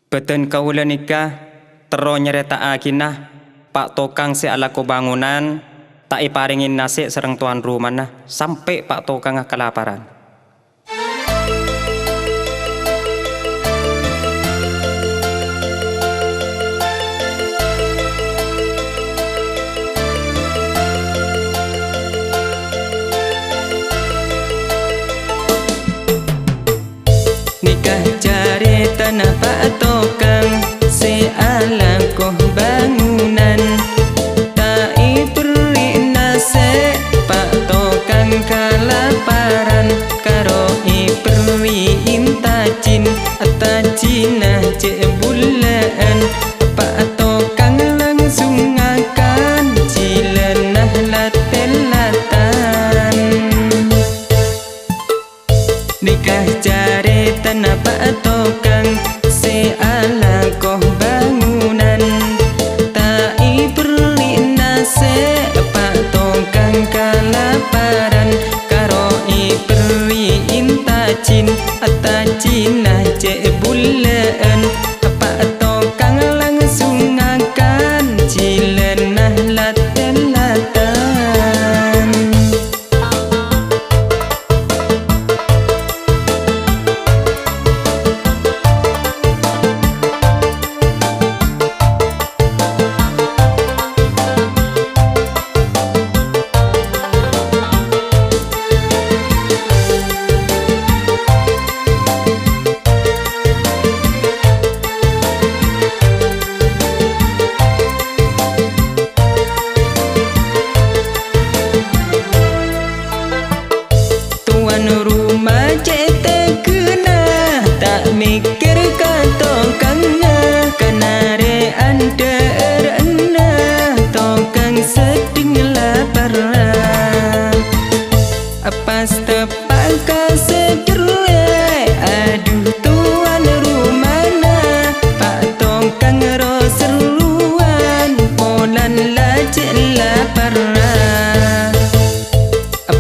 Beten kaula nikah tero nyereta akinah Pak Tokang si ala ko bangunan tak iparingin nasi sereng tuan rumah nah sampai Pak Tokang kelaparan. Nikah cari tanah Pak Tokang si ala ko bangunan tak iberi nasi Pak Tokang kelaparan karo iberi intajin tajinah cebulan Pak Tokang langsung akan cilenah latan nikah cari tanah Pak Tokang si ala ko bangunan tak iberi nasi Pak Tokang kelaparan karo iberi intajin tajinah cebulan Pak Tokang langsung akan cilenah latan rumah cetek kena tak mikir katokangnya kenare anda erna tokang seding lapar pas tepak kasedere aduh tuan rumana Pak Tokang roseruan polan lajek lapar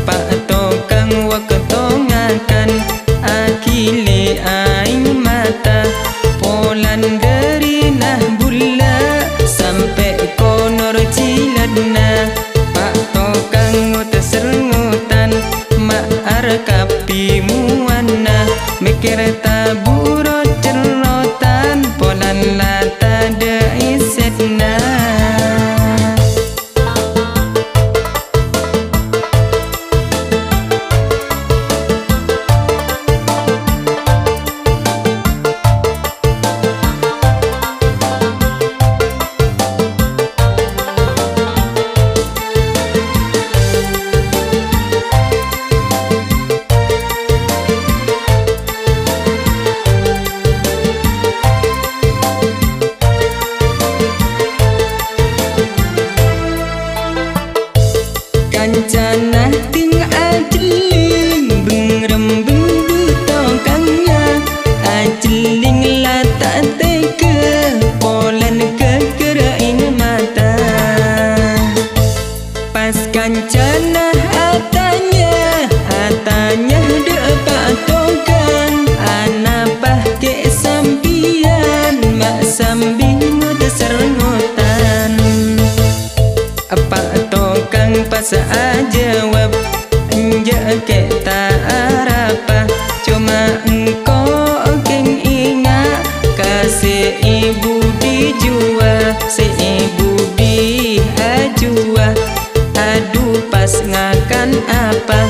Pak Tokang waketongakan akile aing mata polan dari nah bula sampai konor ciladna Pak Tokang utesengutan maar kapi muana mikir taburo cerotan polan lata de isetna kancana ting ajeling bengrem bendu tokangnya ajeling lata teke polan kekerain mata pas kancana atanya de Pak Tokang anak pake sampian mak sambingut serengutan Pak Tokang pas jawab enjak kita arapa cuma engkau keng ingat kasih ibu dijual si ibu dijual aduh pas ngakan apa